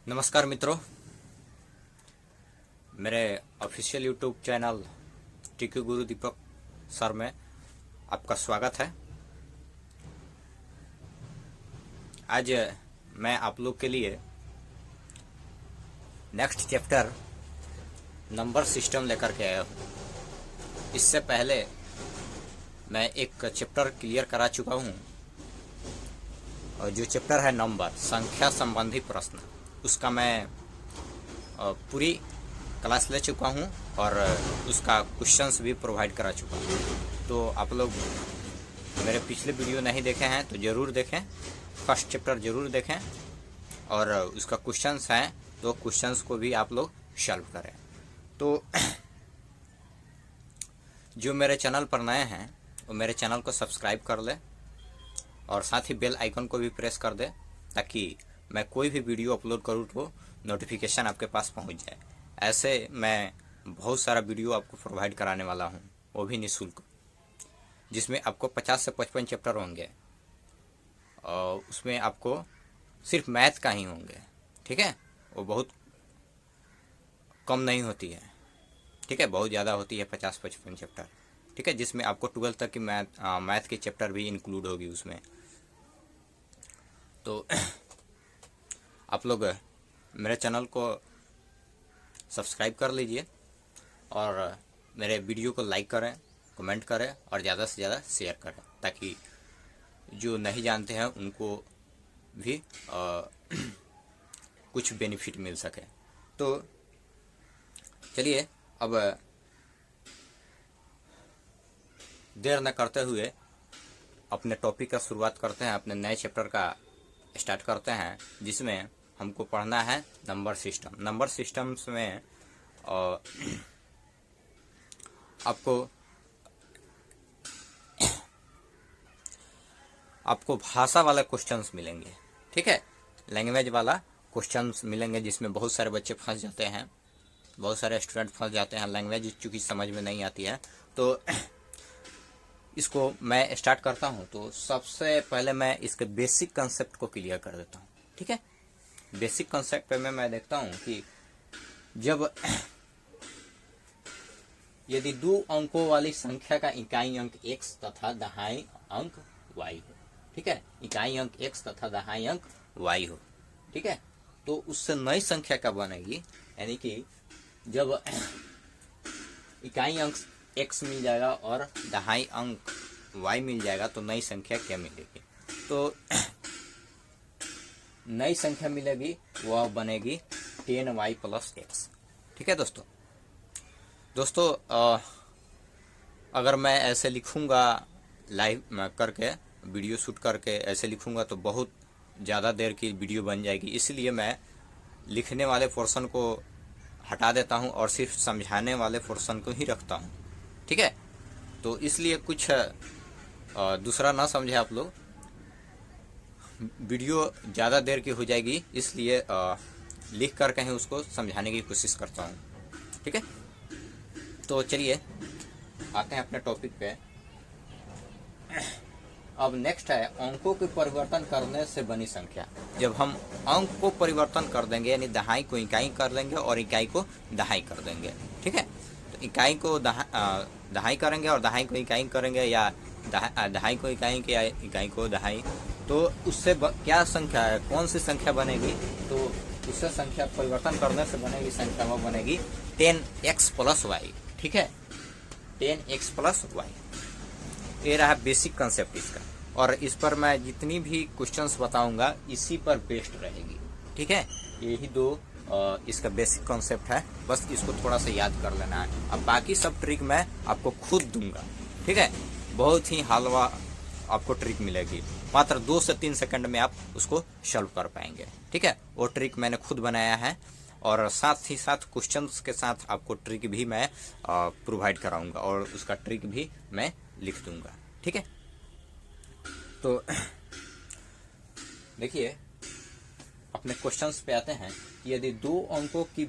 नमस्कार मित्रों, मेरे ऑफिशियल यूट्यूब चैनल टीक्यू गुरु दीपक सर में आपका स्वागत है। आज मैं आप लोग के लिए नेक्स्ट चैप्टर नंबर सिस्टम लेकर के आया हूँ। इससे पहले मैं एक चैप्टर क्लियर करा चुका हूँ, और जो चैप्टर है नंबर संख्या संबंधी प्रश्न, उसका मैं पूरी क्लास ले चुका हूं और उसका क्वेश्चंस भी प्रोवाइड करा चुका हूं। तो आप लोग मेरे पिछले वीडियो नहीं देखे हैं तो ज़रूर देखें, फर्स्ट चैप्टर ज़रूर देखें, और उसका क्वेश्चंस हैं तो क्वेश्चंस को भी आप लोग सॉल्व करें। तो जो मेरे चैनल पर नए हैं वो मेरे चैनल को सब्सक्राइब कर ले और साथ ही बेल आइकन को भी प्रेस कर दे, ताकि मैं कोई भी वीडियो अपलोड करूँ तो नोटिफिकेशन आपके पास पहुंच जाए। ऐसे मैं बहुत सारा वीडियो आपको प्रोवाइड कराने वाला हूं, वो भी निःशुल्क, जिसमें आपको 50 से 55 चैप्टर होंगे और उसमें आपको सिर्फ मैथ का ही होंगे। ठीक है, वो बहुत कम नहीं होती है, ठीक है, बहुत ज़्यादा होती है 50-55 चैप्टर। ठीक है, जिसमें आपको 12 तक की मैथ के चैप्टर भी इंक्लूड होगी उसमें। तो आप लोग मेरे चैनल को सब्सक्राइब कर लीजिए और मेरे वीडियो को लाइक करें, कमेंट करें और ज़्यादा से ज़्यादा शेयर करें, ताकि जो नहीं जानते हैं उनको भी कुछ बेनिफिट मिल सके। तो चलिए अब देर न करते हुए अपने टॉपिक का शुरुआत करते हैं, अपने नए चैप्टर का स्टार्ट करते हैं, जिसमें हमको पढ़ना है नंबर सिस्टम। नंबर सिस्टम्स में आपको भाषा वाले क्वेश्चंस मिलेंगे। ठीक है, लैंग्वेज वाला क्वेश्चंस मिलेंगे, जिसमें बहुत सारे बच्चे फंस जाते हैं, बहुत सारे स्टूडेंट फंस जाते हैं। लैंग्वेज चूँकि समझ में नहीं आती है, तो इसको मैं स्टार्ट करता हूं। तो सबसे पहले मैं इसके बेसिक कंसेप्ट को क्लियर कर देता हूं। ठीक है, बेसिक कंसेप्ट पे मैं देखता हूं कि जब यदि 2 अंकों वाली संख्या का इकाई अंक x तथा दहाई अंक y हो, ठीक है, इकाई अंक x तथा दहाई अंक y हो, ठीक है, तो उससे नई संख्या क्या बनेगी, यानी कि जब इकाई अंक x मिल जाएगा और दहाई अंक y मिल जाएगा तो नई संख्या क्या मिलेगी। तो नई संख्या मिलेगी, वह बनेगी 10y + x। ठीक है दोस्तों, अगर मैं ऐसे लिखूंगा लाइव करके, वीडियो शूट करके ऐसे लिखूंगा तो बहुत ज़्यादा देर की वीडियो बन जाएगी। इसलिए मैं लिखने वाले पोर्शन को हटा देता हूं और सिर्फ समझाने वाले पोर्शन को ही रखता हूं। ठीक है, तो इसलिए कुछ दूसरा ना समझे आप लोग, वीडियो ज़्यादा देर की हो जाएगी, इसलिए लिख कर कहीं उसको समझाने की कोशिश करता हूँ। ठीक है, तो चलिए आते हैं अपने टॉपिक पे। अब नेक्स्ट है अंकों के परिवर्तन करने से बनी संख्या। जब हम अंक को परिवर्तन कर देंगे, यानी दहाई को इकाई कर देंगे और इकाई को दहाई कर देंगे, ठीक है, तो इकाई को दहाई करेंगे और दहाई को इकाई करेंगे, या दहाई को इकाई या इकाई को दहाई, तो उससे क्या संख्या है, कौन सी संख्या बनेगी, तो उससे संख्या परिवर्तन करने से बनेगी संख्या, वो बनेगी 10x + y। ठीक है, 10x + y, ये रहा बेसिक कंसेप्ट इसका, और इस पर मैं जितनी भी क्वेश्चंस बताऊंगा इसी पर बेस्ड रहेगी। ठीक है, यही 2 इसका बेसिक कॉन्सेप्ट है, बस इसको थोड़ा सा याद कर लेना है। अब बाकी सब ट्रिक मैं आपको खुद दूंगा। ठीक है, बहुत ही हलवा आपको ट्रिक मिलेगी, मात्र 2 से 3 सेकंड में आप उसको सॉल्व कर पाएंगे। ठीक है, वो ट्रिक मैंने खुद बनाया है, और साथ ही साथ क्वेश्चंस के साथ आपको ट्रिक भी मैं प्रोवाइड कराऊंगा और उसका ट्रिक भी मैं लिख दूंगा। ठीक है, तो देखिए अपने क्वेश्चंस पे आते हैं। यदि 2 अंकों की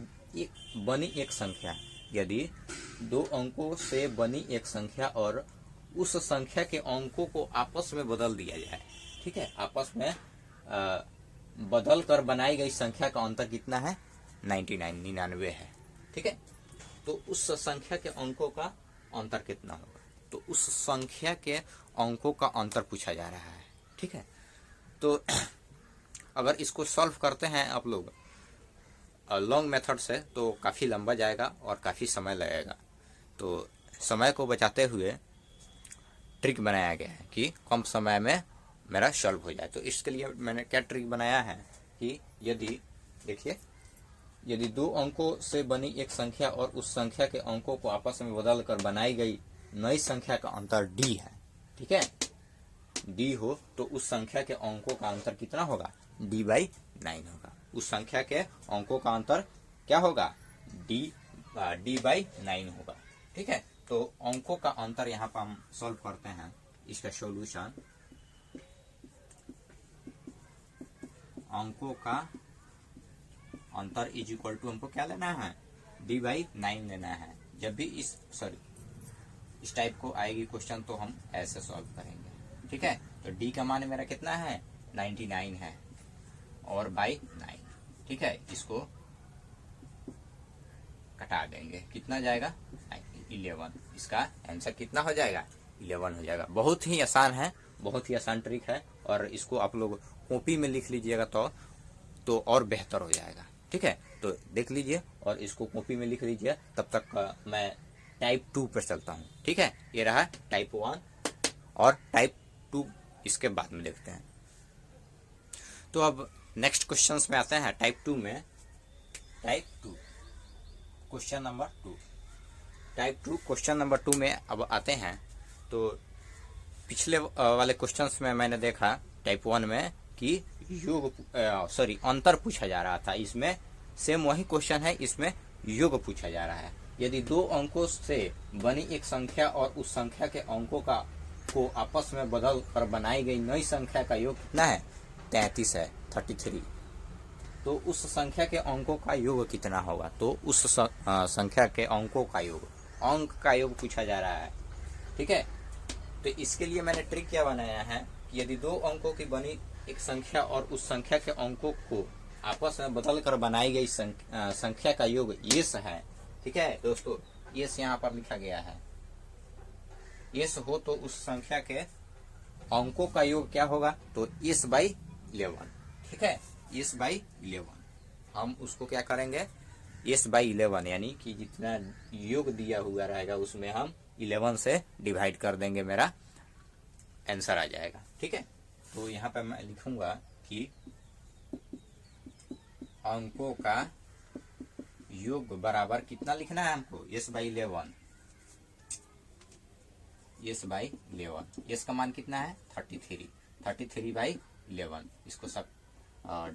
बनी एक संख्या, यदि 2 अंकों से बनी एक संख्या और उस संख्या के अंकों को आपस में बदल दिया जाए, ठीक है, आपस में बदल कर बनाई गई संख्या का अंतर कितना है? 99 है। ठीक है, तो उस संख्या के अंकों का अंतर कितना होगा? तो उस संख्या के अंकों का अंतर पूछा जा रहा है। ठीक है, तो अगर इसको सॉल्व करते हैं आप लोग लॉन्ग मेथड से तो काफ़ी लंबा जाएगा और काफ़ी समय लगेगा। तो समय को बचाते हुए ट्रिक बनाया गया है कि कम समय में मेरा सॉल्व हो जाए। तो इसके लिए मैंने क्या ट्रिक बनाया है कि यदि देखिए, यदि दो अंकों से बनी एक संख्या और उस संख्या के अंकों को आपस में बदल कर बनाई गई नई संख्या का अंतर d है, ठीक है, d हो तो उस संख्या के अंकों का अंतर कितना होगा? d/9 होगा। उस संख्या के अंकों का अंतर क्या होगा? d/9 होगा। ठीक है, तो अंकों का अंतर यहाँ पर हम सॉल्व करते हैं। इसका सॉल्यूशन, अंकों का अंतर इज इक्वल टू हमको क्या लेना है? d/9 लेना है। जब भी इस टाइप को आएगी क्वेश्चन तो हम ऐसे सॉल्व करेंगे। ठीक है, तो d का मान मेरा कितना है? 99 है और बाई 9। ठीक है, इसको कटा देंगे, कितना जाएगा? 11। इसका आंसर कितना हो जाएगा? 11 हो जाएगा। बहुत ही आसान है, बहुत ही आसान ट्रिक है, और इसको आप लोग कॉपी में लिख लीजिएगा तो और बेहतर हो जाएगा। ठीक है, तो देख लीजिए और इसको कॉपी में लिख लीजिए। तब तक मैं टाइप 2 पर चलता हूँ। ठीक है, ये रहा टाइप 1 और टाइप 2 इसके बाद में देखते हैं। तो अब नेक्स्ट क्वेश्चंस में आते हैं। टाइप 2 में, type 2 question number 2, type 2 question number 2 में अब आते हैं। तो पिछले वाले क्वेश्चंस में मैंने देखा टाइप 1 में कि अंतर पूछा जा रहा था। इसमें सेम वही क्वेश्चन है, इसमें योग पूछा जा रहा है। यदि दो अंकों से बनी एक संख्या और उस संख्या के अंकों को आपस में बदल कर बनाई गई नई संख्या का योग कितना है? 33 है, 33। तो उस संख्या के अंकों का योग कितना होगा? तो उस संख्या के अंकों का योग, अंक का योग पूछा जा रहा है। ठीक है, तो इसके लिए मैंने ट्रिक क्या बनाया है कि यदि दो अंकों की बनी एक संख्या और उस संख्या के अंकों को आपस में बदल कर बनाई गई संख्या का योग यस है। ठीक है दोस्तों, यस यहाँ पर लिखा गया है। यस हो तो उस संख्या के अंकों का योग क्या होगा? तो s/11। ठीक है, s/11 हम उसको क्या करेंगे? s/11 यानी कि जितना योग दिया हुआ रहेगा उसमें हम 11 से डिवाइड कर देंगे, मेरा आंसर आ जाएगा। ठीक है, तो यहाँ पे मैं लिखूंगा कि अंकों का योग बराबर कितना लिखना है हमको? s/11। s/11, s का मान कितना है? 33। 33/11 इसको सब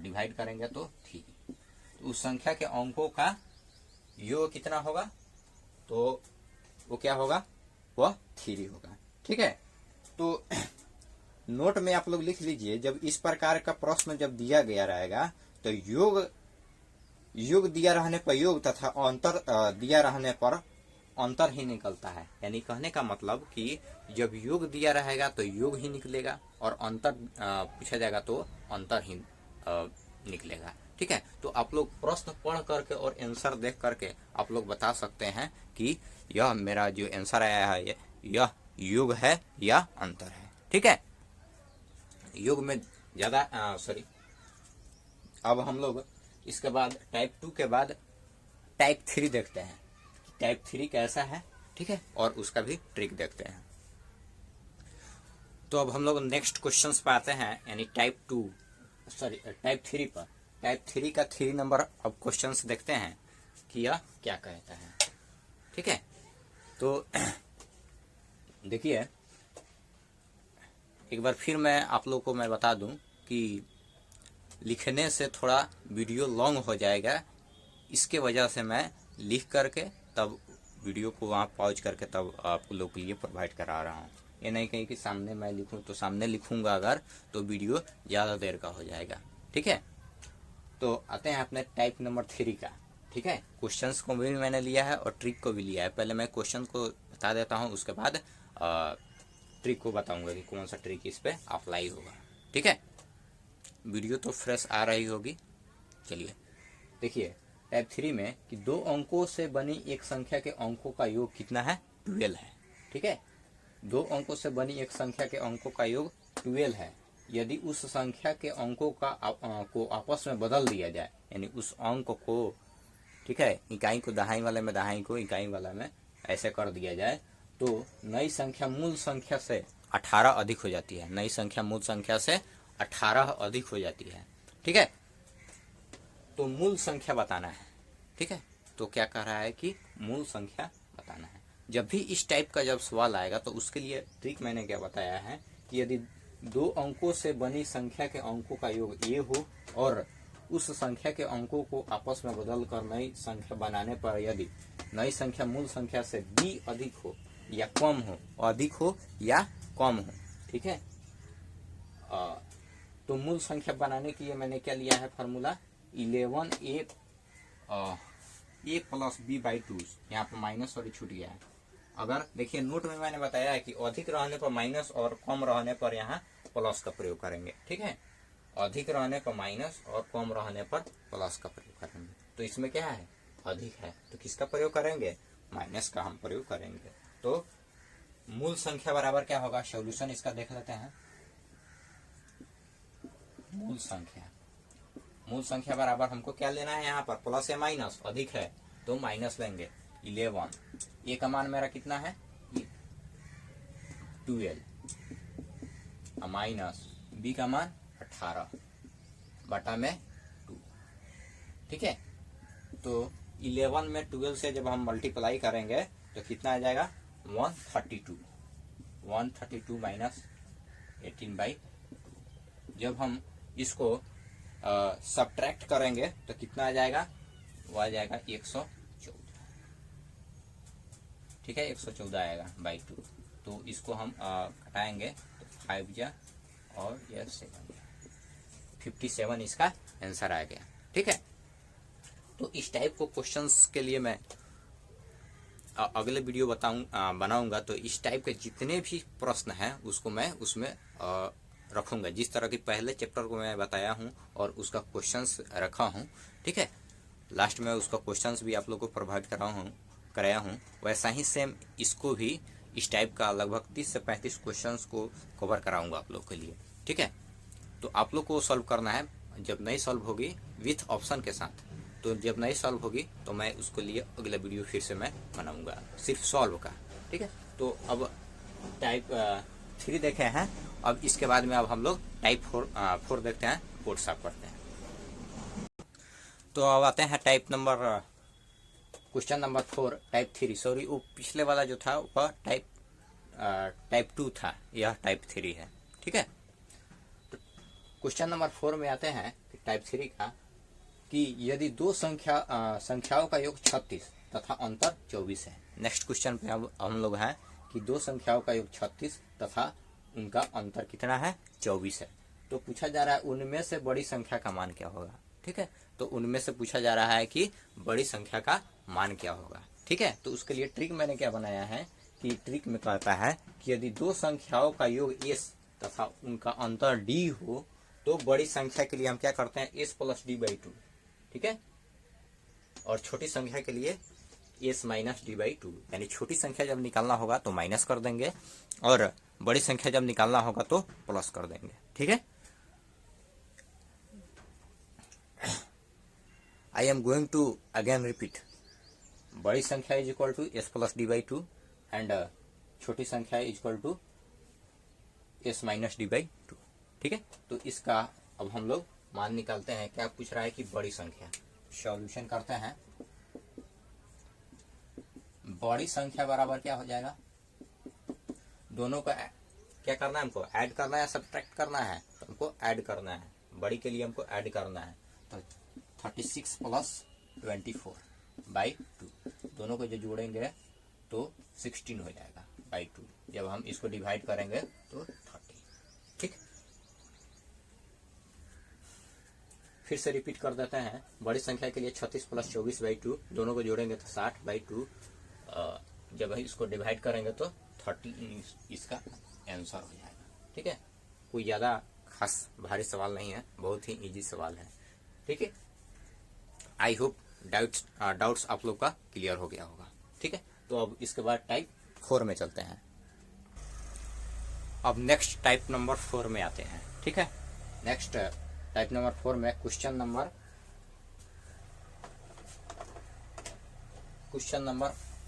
डिवाइड करेंगे तो 3। तो उस संख्या के अंकों का योग कितना होगा? तो वो क्या होगा? वह 3 होगा। ठीक है, तो नोट में आप लोग लिख लीजिए, जब इस प्रकार का प्रश्न जब दिया गया रहेगा तो योग दिया रहने पर योग तथा अंतर दिया रहने पर अंतर ही निकलता है। यानी कहने का मतलब कि जब योग दिया रहेगा तो योग ही निकलेगा और अंतर पूछा जाएगा तो अंतर ही निकलेगा। ठीक है, तो आप लोग प्रश्न पढ़ करके और आंसर देख करके आप लोग बता सकते हैं कि यह मेरा जो आंसर आया है यह योग है या अंतर है। ठीक है, योग में ज्यादा अब हम लोग इसके बाद टाइप 2 के बाद टाइप 3 देखते हैं। टाइप 3 कैसा है? ठीक है, और उसका भी ट्रिक देखते हैं। तो अब हम लोग नेक्स्ट क्वेश्चंस पे आते हैं, यानी टाइप 3 पर। टाइप 3 का 3 नंबर अब क्वेश्चंस देखते हैं कि यह क्या कहता है। ठीक है, तो देखिए एक बार फिर मैं आप लोग को मैं बता दूं कि लिखने से थोड़ा वीडियो लॉन्ग हो जाएगा, इसके वजह से मैं लिख करके तब वीडियो को वहाँ पॉज करके तब आप लोग के लिए प्रोवाइड करा रहा हूँ। ये नहीं कहीं कि सामने मैं लिखूँ, तो सामने लिखूँगा अगर तो वीडियो ज़्यादा देर का हो जाएगा। ठीक है, तो आते हैं अपने टाइप नंबर 3 का। ठीक है, क्वेश्चंस को भी मैंने लिया है और ट्रिक को भी लिया है। पहले मैं क्वेश्चन को बता देता हूँ, उसके बाद ट्रिक को बताऊंगा कि कौन सा ट्रिक इस पे अप्लाई होगा। ठीक है, वीडियो तो फ्रेश आ रही होगी। चलिए देखिए टाइप 3 में कि दो अंकों से बनी एक संख्या के अंकों का योग कितना है, 12 है। ठीक है, दो अंकों से बनी एक संख्या के अंकों का योग 12 है। यदि उस संख्या के अंकों को आपस में बदल दिया जाए, यानी उस अंक को, ठीक है, इकाई को दहाई वाले में, दहाई को इकाई वाला में ऐसे कर दिया जाए तो नई संख्या मूल संख्या से 18 अधिक हो जाती है। नई संख्या मूल संख्या से 18 अधिक हो जाती है। ठीक है, तो मूल संख्या बताना है। ठीक है, तो क्या कह रहा है कि मूल संख्या बताना है। जब भी इस टाइप का जब सवाल आएगा तो उसके लिए ट्रिक मैंने क्या बताया है कि यदि दो अंकों से बनी संख्या के अंकों का योग ए हो और उस संख्या के अंकों को आपस में बदल कर नई संख्या बनाने पर यदि नई संख्या मूल संख्या से बी अधिक हो या कम हो, अधिक हो या कम हो, ठीक है, तो मूल संख्या बनाने के लिए मैंने क्या लिया है formula, 11a plus B by 2। यहाँ पर माइनस और छूट गया है। अगर देखिए नोट में मैंने बताया है कि अधिक रहने पर माइनस और कम रहने पर यहाँ प्लस का प्रयोग करेंगे। ठीक है, अधिक रहने पर माइनस और कम रहने पर प्लस का प्रयोग करेंगे। तो इसमें क्या है, अधिक है तो किसका प्रयोग करेंगे, माइनस का हम प्रयोग करेंगे। तो मूल संख्या बराबर क्या होगा, सॉल्यूशन इसका देख लेते हैं। मूल संख्या बराबर हमको क्या लेना है, यहाँ पर प्लस या माइनस, अधिक है तो माइनस लेंगे 11। ए का मान मेरा कितना है 12, माइनस बी का मान 18 बटा में 2। ठीक है, तो 11 में 12 से जब हम मल्टीप्लाई करेंगे तो कितना आ जाएगा 132 माइनस 18/2। जब हम इसको सब्ट्रैक्ट करेंगे तो कितना आ जाएगा, वो आ जाएगा 114। ठीक है, 114 आएगा बाई 2। तो इसको हम घटाएंगे तो 5 जा और यह 7, 57 इसका आंसर आ गया। ठीक है, तो इस टाइप को क्वेश्चंस के लिए मैं अगले वीडियो बनाऊंगा। तो इस टाइप के जितने भी प्रश्न हैं उसको मैं उसमें रखूंगा, जिस तरह की पहले चैप्टर को मैं बताया हूं और उसका क्वेश्चंस रखा हूं। ठीक है, लास्ट में उसका क्वेश्चंस भी आप लोग को प्रोवाइड कराया हूं, वैसा ही सेम इसको भी इस टाइप का लगभग 30 से 35 क्वेश्चंस को कवर कराऊंगा आप लोग के लिए। ठीक है, तो आप लोग को सॉल्व करना है। जब नहीं सॉल्व होगी विथ ऑप्शन के साथ, तो जब नहीं सॉल्व होगी तो मैं उसके लिए अगला वीडियो फिर से मैं बनाऊंगा सिर्फ सॉल्व का। ठीक है, तो अब टाइप 3 देखे हैं, अब इसके बाद में अब हम लोग टाइप 4 देखते हैं, कोड साफ करते हैं। तो अब आते हैं क्वेश्चन नंबर 4 टाइप 3। सॉरी, वो पिछले वाला जो था वह टाइप 2 था, यह टाइप 3 है। ठीक है, तो क्वेश्चन नंबर 4 में आते हैं कि टाइप 3 का कि यदि दो संख्याओं का योग 36 तथा अंतर 24 है। नेक्स्ट क्वेश्चन पे अब हम लोग हैं कि दो संख्याओं का योग 36 तथा उनका अंतर कितना है, 24 है। तो पूछा जा रहा है उनमें से बड़ी संख्या का मान क्या होगा। ठीक है, तो उनमें से पूछा जा रहा है कि बड़ी संख्या का मान क्या होगा। ठीक है, तो उसके लिए ट्रिक मैंने क्या बनाया है कि ट्रिक में कहता है कि यदि दो संख्याओं का योग s तथा उनका अंतर d हो तो बड़ी संख्या के लिए हम क्या करते हैं, s प्लस डी बाई 2। ठीक है, और छोटी संख्या के लिए s माइनस डी बाई 2, यानी छोटी संख्या जब निकालना होगा तो माइनस कर देंगे और बड़ी संख्या जब निकालना होगा तो प्लस कर देंगे। ठीक है, I am going to again repeat, बड़ी संख्या is equal to s plus d by 2 and छोटी संख्या is equal to s minus d by 2। ठीक है, तो इसका अब हम लोग मान निकालते हैं। क्या पूछ रहा है कि बड़ी संख्या, सॉल्यूशन करते हैं। बड़ी संख्या बराबर क्या हो जाएगा, दोनों का क्या करना है, हमको ऐड करना है या सब्ट्रैक्ट करना है, तो हमको ऐड करना है। बड़ी के लिए हमको ऐड करना है, तो 36 प्लस 24 बाई 2, दोनों को जो जोड़ेंगे तो 16 हो जाएगा बाई 2। जब हम इसको डिवाइड करेंगे तो 30। ठीक, फिर से रिपीट कर देते हैं। बड़ी संख्या के लिए 36 प्लस 24 बाई 2, दोनों को जोड़ेंगे तो 60 बाई 2। जब इसको डिवाइड करेंगे तो 30 इसका आंसर हो जाएगा। ठीक है, कोई ज़्यादा खास भारी सवाल नहीं है, बहुत ही इजी सवाल है। ठीक है, आई होप डाउट्स आप लोग का क्लियर हो गया होगा। ठीक है, तो अब इसके बाद टाइप 4 में चलते हैं। अब नेक्स्ट टाइप नंबर 4 में आते हैं। ठीक है, नेक्स्ट टाइप नंबर 4 में क्वेश्चन नंबर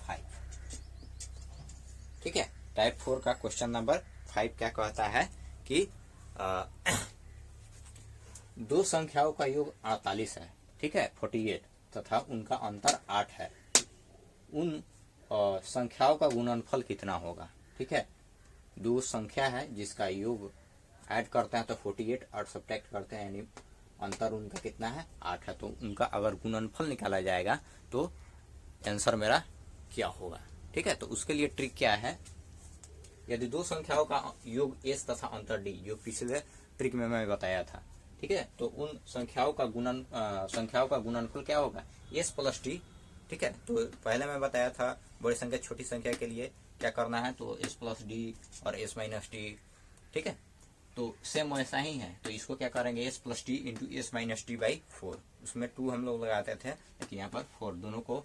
5। ठीक है, टाइप 4 का क्वेश्चन नंबर 5 क्या कहता है कि दो संख्याओं का योग 48 है। ठीक है, 48 तथा उनका अंतर 8 है। उन संख्याओं का गुणनफल कितना होगा। ठीक है, दो संख्या है जिसका योग ऐड करते हैं तो 48 और सब्ट्रैक्ट करते हैं यानी अंतर उनका कितना है, 8 है। तो उनका अगर गुणनफल निकाला जाएगा तो आंसर मेरा क्या होगा। ठीक है, तो उसके लिए ट्रिक क्या है, यदि दो संख्याओं का योग s तथा अंतर d, जो पिछले ट्रिक में मैं बताया था। ठीक है, तो उन संख्याओं का गुणनफल क्या होगा, s प्लस d। ठीक है, तो पहले मैं बताया था बड़ी संख्या छोटी संख्या के लिए क्या करना है, तो s प्लस डी और s माइनस डी। ठीक है, तो सेम वैसा ही है, तो इसको क्या करेंगे, s plus D into S minus d by 4। उसमें 2 हम लोग लगाते थे, लेकिन यहाँ पर 4। दोनों को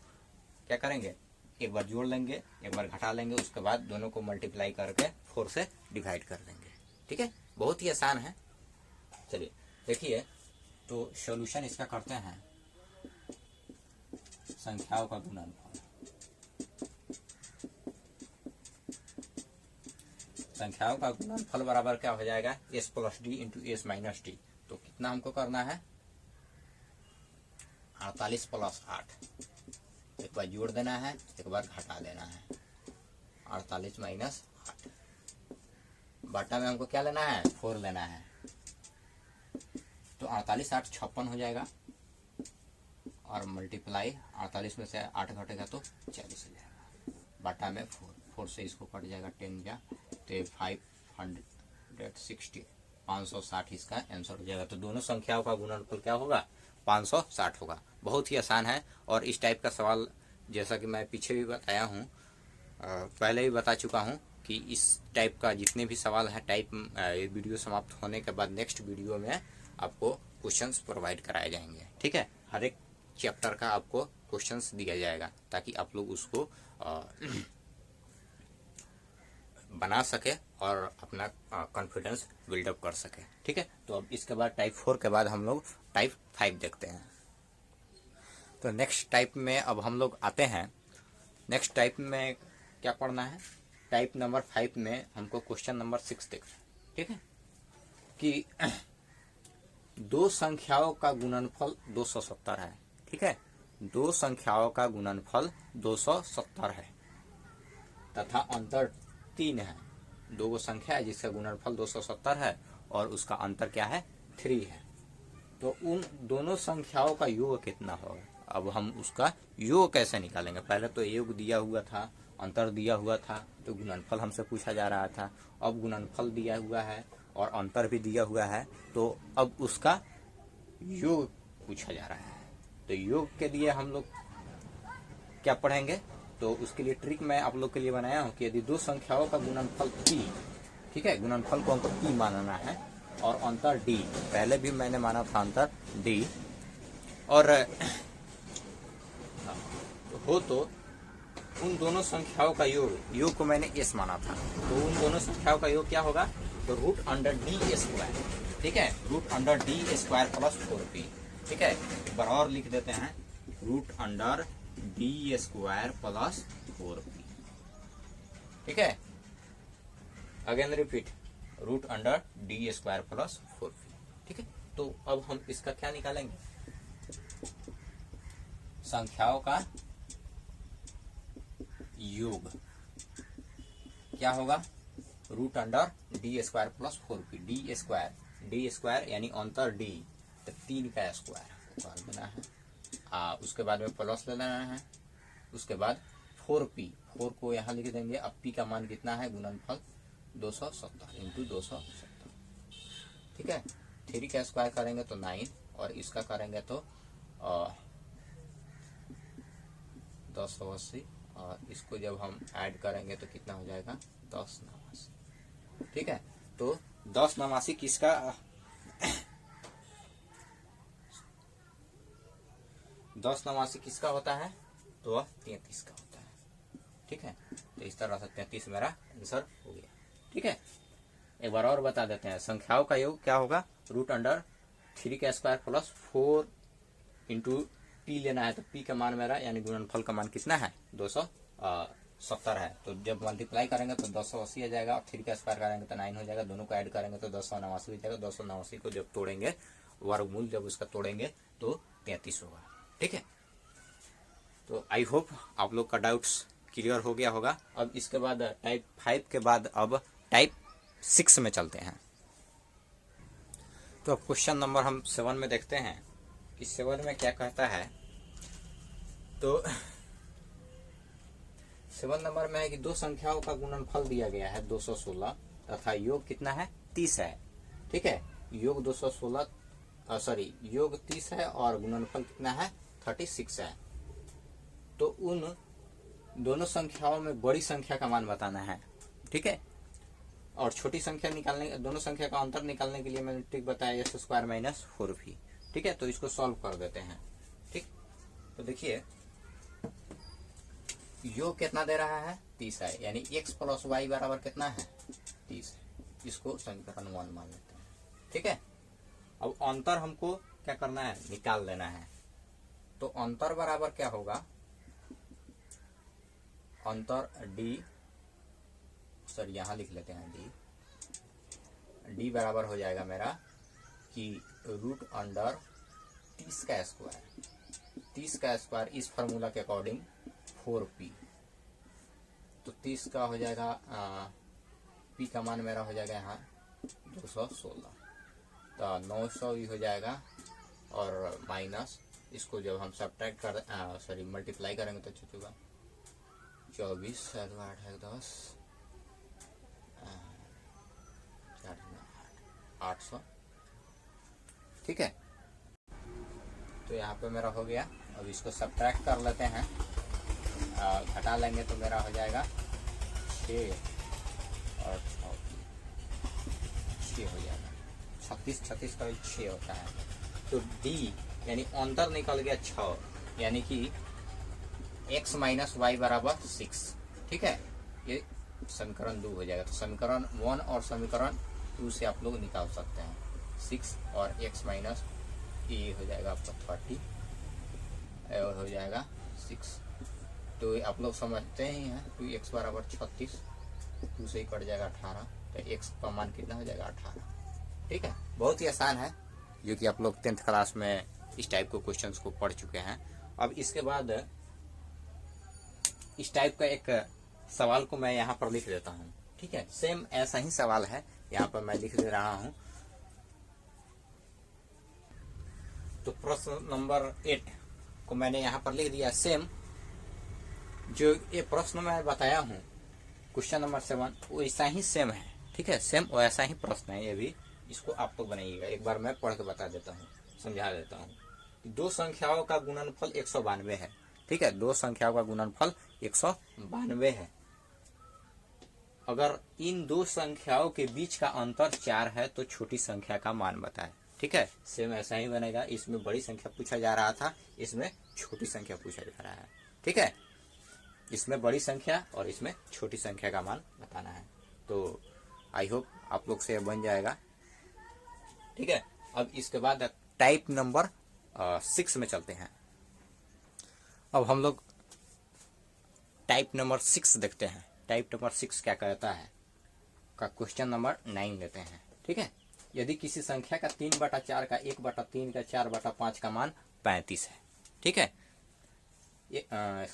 क्या करेंगे, एक बार जोड़ लेंगे, एक बार घटा लेंगे, उसके बाद दोनों को मल्टीप्लाई करके 4 से डिवाइड कर देंगे। ठीक है, बहुत ही आसान है। चलिए देखिए, तो सॉल्यूशन इसका करते हैं, संख्याओं का गुणनफल। संख्याओं का गुणनफल बराबर क्या हो जाएगा, s plus D into S minus D. तो कितना हमको करना है, 48 प्लस 8। एक बार जोड़ देना है, एक बार घटा देना है, 48 माइनस 8। बटा में हमको क्या लेना है, 4 लेना है। तो 48 8 56 हो जाएगा, और मल्टीप्लाई 48 में से 8 घटेगा तो 40 हो जाएगा। बटा में 4 से इसको कट जाएगा, 10 जा तो 560, 560 इसका आंसर हो जाएगा। तो दोनों संख्याओं का गुणनफल क्या होगा, 560 होगा। बहुत ही आसान है। और इस टाइप का सवाल जैसा कि मैं पीछे भी बताया हूँ, पहले भी बता चुका हूँ कि इस टाइप का जितने भी सवाल है वीडियो समाप्त होने के बाद नेक्स्ट वीडियो में आपको क्वेश्चंस प्रोवाइड कराए जाएंगे। ठीक है, हर एक चैप्टर का आपको क्वेश्चंस दिया जाएगा ताकि आप लोग उसको बना सके और अपना कॉन्फिडेंस बिल्डअप कर सके। ठीक है, तो अब इसके बाद टाइप 4 के बाद हम लोग टाइप 5 देखते हैं। तो नेक्स्ट टाइप में अब हम लोग आते हैं। नेक्स्ट टाइप में क्या पढ़ना है, टाइप नंबर 5 में हमको क्वेश्चन नंबर 6 देखना है। ठीक है, कि दो संख्याओं का गुणनफल 270 है। ठीक है, दो संख्याओं का गुणनफल 270 है तथा अंतर 3 है। दो संख्या है जिसका गुणनफल 270 है और उसका अंतर क्या है, 3 है। तो उन दोनों संख्याओं का योग कितना होगा। अब हम उसका योग कैसे निकालेंगे, पहले तो योग दिया हुआ था, अंतर दिया हुआ था, तो गुणनफल हमसे पूछा जा रहा था। अब गुणनफल दिया हुआ है और अंतर भी दिया हुआ है, तो अब उसका योग पूछा जा रहा है। तो योग के लिए हम लोग क्या पढ़ेंगे, तो उसके लिए ट्रिक मैं आप लोग के लिए बनाया हूँ कि यदि दो संख्याओं का गुणनफल p, ठीक है, गुणनफल को हमको p मानना है और अंतर d, पहले भी मैंने माना था अंतर d, और हो तो उन दोनों संख्याओं का योग को मैंने s माना था, तो उन दोनों संख्याओं का योग क्या होगा, तो रूट अंडर d स्क्वायर। ठीक है, root under d square plus 4p। ठीक है, बराबर लिख देते हैं, root under d square plus 4p। ठीक है, again repeat, root under d square plus 4p। ठीक है, तो अब हम इसका क्या निकालेंगे, संख्याओं का योग क्या होगा, root under d square plus 4p। d square यानी अंतर d, तो 3 का स्क्वायर कर देना है, उसके बाद में प्लस ले लेना है, उसके बाद 4p, 4 को यहाँ लिख देंगे। अब p का मान कितना है, गुणनफल 270 इंटू 270। ठीक है, 3 का स्क्वायर करेंगे तो 9, और इसका करेंगे तो 1080, और इसको जब हम ऐड करेंगे तो कितना हो जाएगा, 1089। ठीक है, तो 1089 किसका 10 नवासी किसका होता है? तो वह 33 का होता है। ठीक है, तो इस तरह से 33 मेरा आंसर हो गया। ठीक है, एक बार और बता देते हैं, संख्याओं का योग क्या होगा? रूट अंडर 3 का स्क्वायर प्लस 4 इंटू पी लेना है, तो पी का मान मेरा यानी गुणनफल का मान कितना है? 270 है। तो जब मल्टीप्लाई करेंगे तो 280 आ जाएगा, और 3 का स्क्वायर करेंगे तो 9 हो जाएगा, दोनों को ऐड करेंगे तो 289 हो जाएगा। 289 को जब तोड़ेंगे, वर्गमूल जब उसका तोड़ेंगे तो 33 होगा। ठीक है, तो आई होप आप लोग का डाउट्स क्लियर हो गया होगा। अब इसके बाद टाइप 5 के बाद अब टाइप 6 में चलते हैं। तो अब क्वेश्चन नंबर हम 7 में देखते हैं कि 7 में क्या कहता है। तो 7 नंबर में है कि दो संख्याओं का गुणनफल दिया गया है 216 तथा योग कितना है? 30 है। ठीक है, योग 216 योग 30 है और गुणनफल कितना है? 36 है। तो उन दोनों संख्याओं में बड़ी संख्या का मान बताना है। ठीक है, और छोटी संख्या निकालने, दोनों संख्या का अंतर निकालने के लिए मैंने ट्रिक बताया एक्स स्क्वायर माइनस 4v। ठीक है, तो इसको सॉल्व कर देते हैं। ठीक, तो देखिए योग कितना दे रहा है? 30 है, यानी x प्लस वाई बराबर कितना है? 30 है। इसको समीकरण 1 मान लेते हैं। ठीक है, अब अंतर हमको क्या करना है? निकाल देना है। तो अंतर बराबर क्या होगा? अंतर डी, सर यहां लिख लेते हैं डी बराबर हो जाएगा मेरा कि रूट अंडर 30 का स्क्वायर, 30 का स्क्वायर इस फार्मूला के अकॉर्डिंग 4p। तो 30 का हो जाएगा p का मान मेरा हो जाएगा यहाँ 216, तो 900 भी हो जाएगा, और माइनस इसको जब हम सब्ट्रैक्ट कर मल्टीप्लाई करेंगे तो चुकेगा 24 8 है 10 800। ठीक है, तो यहाँ पे मेरा हो गया। अब इसको सब्ट्रैक्ट कर लेते हैं, घटा लेंगे तो मेरा हो जाएगा 6 और 6 हो जाएगा, 36 36 का 6 होता है। तो डी यानी अंतर निकल गया 6, यानी कि x माइनस वाई बराबर 6। ठीक है, ये समीकरण 2 हो जाएगा। तो समीकरण 1 और समीकरण 2 से आप लोग निकाल सकते हैं 6, और x माइनस ये हो जाएगा आपका 30 और हो जाएगा 6। तो आप लोग समझते ही हैं, 2x बराबर 36, 2 से ही कट जाएगा 18, तो x का मान कितना हो जाएगा? 18। ठीक है, बहुत ही आसान है, जो कि आप लोग 10th क्लास में इस टाइप के क्वेश्चंस को पढ़ चुके हैं। अब इसके बाद इस टाइप का एक सवाल को मैं यहाँ पर लिख देता हूँ। ठीक है, सेम ऐसा ही सवाल है, यहाँ पर मैं लिख दे रहा हूँ। तो प्रश्न नंबर 8 को मैंने यहाँ पर लिख दिया। सेम जो ये प्रश्न मैं बताया हूँ क्वेश्चन नंबर 7 वैसा ही सेम है। ठीक है, सेम वैसा ही प्रश्न है ये भी, इसको आप लोग बनाइएगा। एक बार मैं पढ़ के बता देता हूँ, समझा देता हूँ। दो संख्याओं का गुणनफल 192 है। ठीक है, दो संख्याओं का गुणनफल 192 है। अगर इन दो संख्याओं के बीच का अंतर 4 है तो छोटी संख्या का मान बताएं। ठीक है, सेम ऐसा ही बनेगा। इसमें बड़ी संख्या पूछा जा रहा था, इसमें छोटी संख्या पूछा जा रहा है। ठीक है, इसमें बड़ी संख्या और इसमें छोटी संख्या का मान बताना है। तो आई होप आप लोग से बन जाएगा। ठीक है, अब इसके बाद टाइप नंबर 6 में चलते हैं। अब हम लोग टाइप नंबर 6 देखते हैं। टाइप नंबर 6 क्या कहता है का क्वेश्चन नंबर 9 लेते हैं। ठीक है, यदि किसी संख्या का 3/4 का 1/3 का 4/5 का मान 35 है। ठीक है,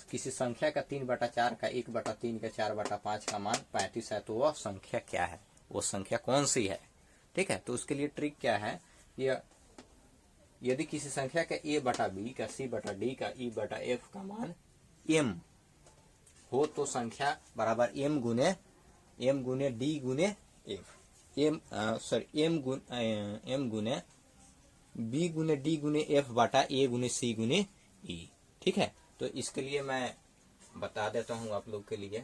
किसी संख्या का 3/4 का 1/3 का 4/5 का मान 35 है, तो वह संख्या क्या है? वो संख्या कौन सी है? ठीक है, तो उसके लिए ट्रिक क्या है? यदि किसी संख्या का a/b का c/d का e/f का मान m हो तो संख्या बराबर m गुने d गुने f, m गुने b गुने d गुने f बटा a गुने c गुने e। ठीक है, तो इसके लिए मैं बता देता हूँ आप लोग के लिए,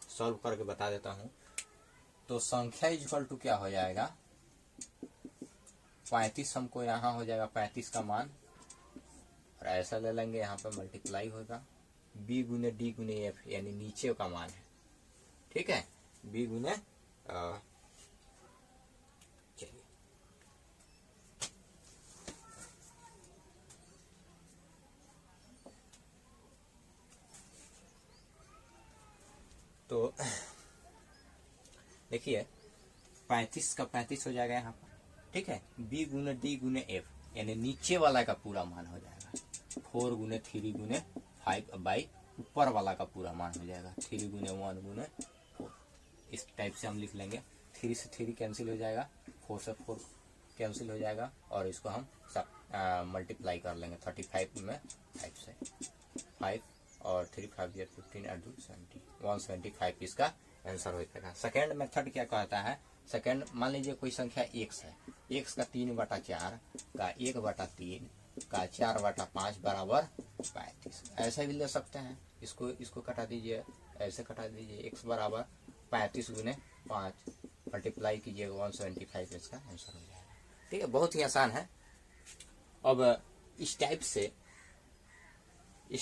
सॉल्व करके बता देता हूँ। तो संख्या इक्वल टू क्या हो जाएगा? 35 हमको यहाँ हो जाएगा 35 का मान, और ऐसा ले लेंगे, यहाँ पे मल्टीप्लाई होगा बी गुने डी गुने एफ, यानी नीचे का मान है, ठीक है, बी गुने चलिए तो देखिए 35 का 35 हो जाएगा यहाँ पर, ठीक है, बी गुने डी गुने एफ, यानी नीचे वाला का पूरा मान हो जाएगा 4 गुने 3 गुने 5 बाई ऊपर वाला का पूरा मान हो जाएगा 3 गुने 1 गुने 4। इस टाइप से हम लिख लेंगे। 3 से 3 कैंसिल हो जाएगा, 4 से 4 कैंसिल हो जाएगा, और इसको हम मल्टीप्लाई कर लेंगे 35 में 5 से, 5 और 3 5 या 15 और 2 70, 175 इसका आंसर हो जाएगा। सेकेंड मेथड क्या कहता है, सेकेंड मान लीजिए कोई संख्या x है, x का 3/4 का 1/3 का 4/5 बराबर 35, ऐसे भी ले सकते हैं। इसको कटा दीजिए, ऐसे कटा दीजिए, x बराबर 35 गुने 5 मल्टीप्लाई कीजिएगा 175 इसका आंसर हो जाएगा। ठीक है, बहुत ही आसान है। अब इस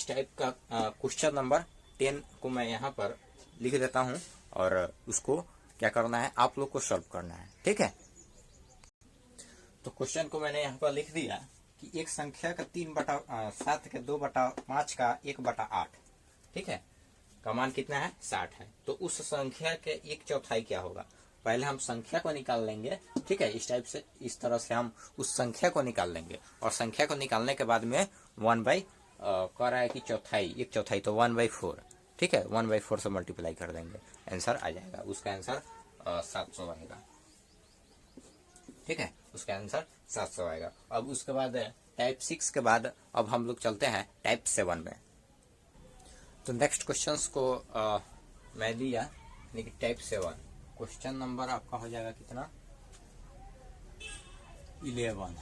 टाइप का क्वेश्चन नंबर 10 को मैं यहाँ पर लिख देता हूँ और उसको क्या करना है, आप लोग को सॉल्व करना है। ठीक है, तो क्वेश्चन को मैंने यहाँ पर लिख दिया कि एक संख्या का 3/7 के 2/5 का 1/8, ठीक है, का मान कितना है 60 है। तो उस संख्या के 1/4 क्या होगा, पहले हम संख्या को निकाल लेंगे। ठीक है, इस टाइप से, इस तरह से हम उस संख्या को निकाल लेंगे, और संख्या को निकालने के बाद में 1/, कह रहा है कि चौथाई, 1/4 तो 1/4, ठीक है, 1/4 से मल्टीप्लाई कर देंगे, आंसर आ जाएगा। उसका आंसर 700 आएगा। ठीक है, उसका आंसर 700 आएगा। अब उसके बाद टाइप 6 के बाद अब हम लोग चलते हैं टाइप 7 में। तो नेक्स्ट क्वेश्चंस को मैं लिया, यानी कि टाइप 7। क्वेश्चन नंबर आपका हो जाएगा कितना, 11।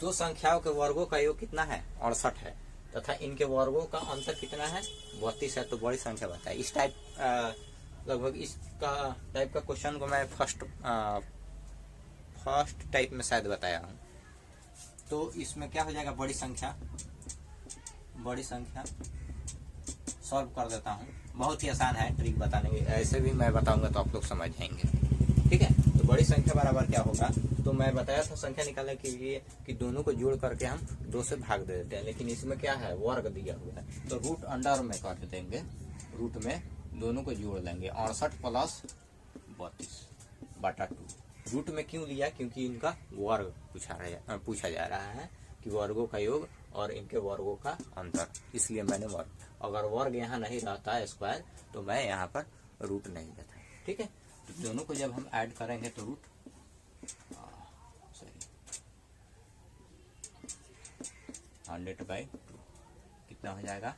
दो संख्याओं के वर्गों का योग कितना है, 68 है, तथा इनके वर्गों का अंतर कितना है, 32 है। तो बड़ी संख्या बताए। इस टाइप लगभग इसका टाइप का क्वेश्चन को मैं फर्स्ट टाइप में शायद बताया हूँ। तो इसमें क्या हो जाएगा, बड़ी संख्या सॉल्व कर देता हूँ। बहुत ही आसान है, ट्रिक बताने की, ऐसे भी मैं बताऊंगा तो आप लोग समझ जाएंगे। ठीक है, तो बड़ी संख्या बराबर क्या होगा, तो मैं बताया था संख्या निकालने के लिए कि दोनों को जोड़ करके हम 2 से भाग दे देते हैं, लेकिन इसमें क्या है, वर्ग दिया हुआ है, तो रूट अंडर में कर देंगे, रूट में दोनों को जोड़ लेंगे, 68 प्लस 32/2। रूट में क्यों लिया, क्योंकि इनका वर्ग पूछा जा रहा है कि वर्गों का योग और इनके वर्गों का अंतर, इसलिए मैंने वर्ग। अगर वर्ग यहाँ नहीं रहता है स्क्वायर, तो मैं यहाँ पर रूट नहीं देता। ठीक है, तो दोनों को जब हम ऐड करेंगे तो रूट 100/2 कितना हो जाएगा,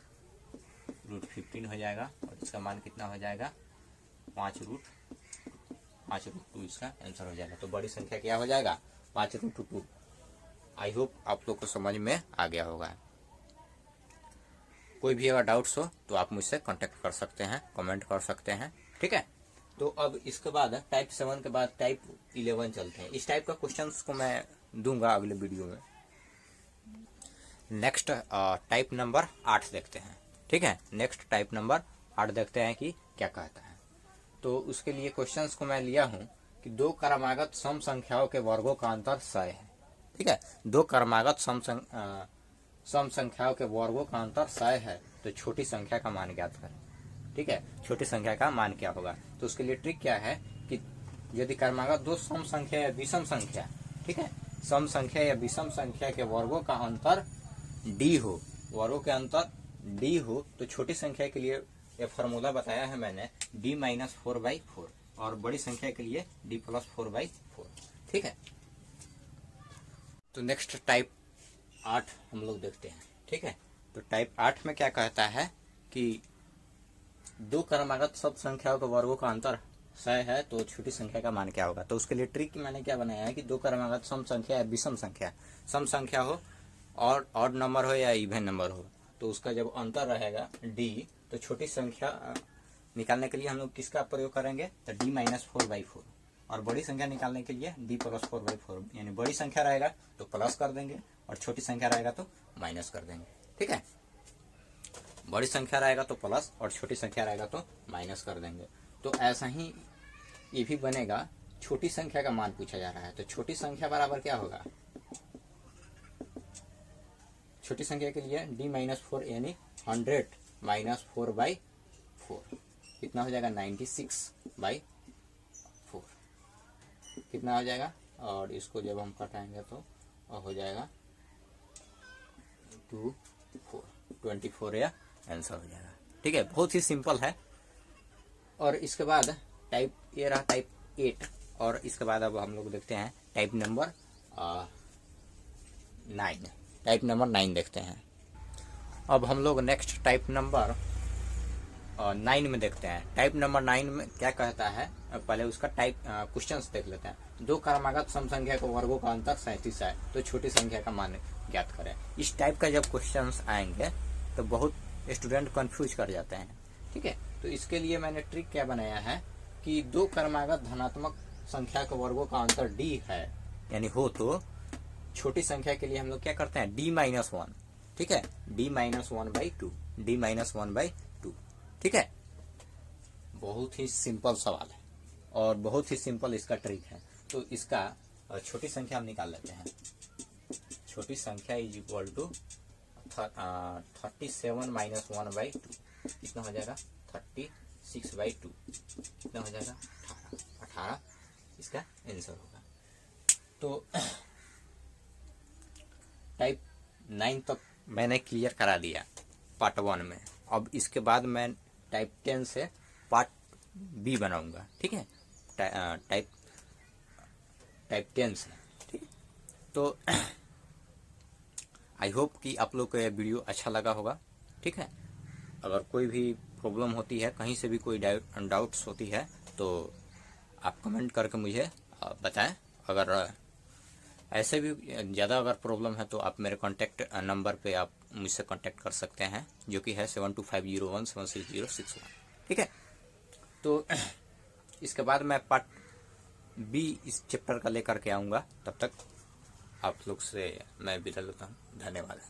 रूट 15 हो जाएगा, और इसका मान कितना हो जाएगा, 5√2 इसका आंसर हो जाएगा। तो बड़ी संख्या क्या हो जाएगा, 5√2। आई होप आप लोग को समझ में आ गया होगा। कोई भी अगर डाउट्स हो तो आप मुझसे कांटेक्ट कर सकते हैं, कमेंट कर सकते हैं। ठीक है, तो अब इसके बाद टाइप 7 के बाद टाइप 11 चलते हैं। इस टाइप का क्वेश्चंस को मैं दूंगा अगले वीडियो में। नेक्स्ट टाइप नंबर 8 देखते हैं। ठीक है, नेक्स्ट टाइप नंबर 8 देखते हैं कि क्या कहता है। तो उसके लिए क्वेश्चंस को मैं लिया हूं कि 2 क्रमागत सम संख्याओं के वर्गों का अंतर 100 है। ठीक है, 2 क्रमागत सम संख्याओं के वर्गों का अंतर 100 है, तो छोटी संख्या का मान ज्ञात करें। ठीक है, छोटी संख्या का मान क्या होगा, तो उसके लिए ट्रिक क्या है कि यदि क्रमागत 2 सम संख्या या विषम संख्या, ठीक है, सम संख्या या विषम संख्या के वर्गों का अंतर डी हो, वर्गों के अंतर डी हो, तो छोटी संख्या के लिए यह फॉर्मूला बताया है मैंने, d - 4/4, और बड़ी संख्या के लिए d + 4/4। ठीक है, तो नेक्स्ट टाइप 8 हम लोग देखते हैं। ठीक है, तो टाइप 8 में क्या कहता है कि 2 क्रमागत सब संख्याओं के वर्गों का अंतर 100 है, तो छोटी संख्या का मान क्या होगा। तो उसके लिए ट्रिक मैंने क्या बनाया है कि 2 क्रमागत सम संख्या या विषम संख्या, सम संख्या हो और ऑड नंबर हो या इवन नंबर हो, तो उसका जब अंतर रहेगा d, तो छोटी संख्या निकालने के लिए हम लोग किसका प्रयोग करेंगे, तो d - 4/4, और बड़ी संख्या निकालने के लिए d + 4/4, यानी बड़ी संख्या रहेगा तो प्लस कर देंगे और छोटी संख्या रहेगा तो माइनस कर देंगे। ठीक है, बड़ी संख्या रहेगा तो प्लस और छोटी संख्या रहेगा तो माइनस कर देंगे। तो ऐसा ही ये भी बनेगा। छोटी संख्या का मान पूछा जा रहा है तो छोटी संख्या बराबर क्या होगा, छोटी संख्या के लिए d-4 यानी 100 माइनस 4/4 कितना हो जाएगा 96/4 कितना हो जाएगा। और इसको जब हम कटाएंगे तो हो जाएगा 24 या आंसर हो जाएगा। ठीक है, बहुत ही सिंपल है। और इसके बाद टाइप ये रहा टाइप 8 और इसके बाद अब हम लोग देखते हैं टाइप नंबर 9। टाइप नंबर 9 देखते हैं। अब हम लोग नेक्स्ट टाइप नंबर 9 में देखते हैं। टाइप नंबर 9 में क्या कहता है, पहले उसका टाइप क्वेश्चंस देख लेते हैं। दो क्रमागत सम संख्या को वर्गों का अंतर 37 है तो छोटी संख्या का मान ज्ञात करें। इस टाइप का जब क्वेश्चंस आएंगे तो बहुत स्टूडेंट कंफ्यूज कर जाते हैं। ठीक है, तो इसके लिए मैंने ट्रिक क्या बनाया है कि दो क्रमागत धनात्मक संख्या के वर्गों का अंतर d है यानी हो तो छोटी संख्या के लिए हम लोग क्या करते हैं d-1। ठीक है, d-1/2 d-1/2। ठीक है, बहुत ही सिंपल सवाल है और बहुत ही सिंपल इसका ट्रिक है। तो इसका छोटी संख्या हम निकाल लेते हैं। छोटी संख्या इज इक्वल टू 37 माइनस 1/2 कितना हो जाएगा 36/2 कितना हो जाएगा 18 इसका आंसर होगा। तो टाइप 9 तक मैंने क्लियर करा दिया पार्ट 1 में। अब इसके बाद मैं टाइप 10 से पार्ट बी बनाऊंगा। ठीक है, टाइप 10 से। ठीक है, तो आई होप कि आप लोग को यह वीडियो अच्छा लगा होगा। ठीक है, अगर कोई भी प्रॉब्लम होती है, कहीं से भी कोई डाउट्स होती है तो आप कमेंट करके मुझे बताएं। अगर ऐसे भी ज़्यादा अगर प्रॉब्लम है तो आप मेरे कॉन्टैक्ट नंबर पे आप मुझसे कॉन्टैक्ट कर सकते हैं जो कि है 7250176061। ठीक है, तो इसके बाद मैं पार्ट बी इस चैप्टर का लेकर के आऊँगा। तब तक आप लोग से मैं विदा लेता हूँ। धन्यवाद।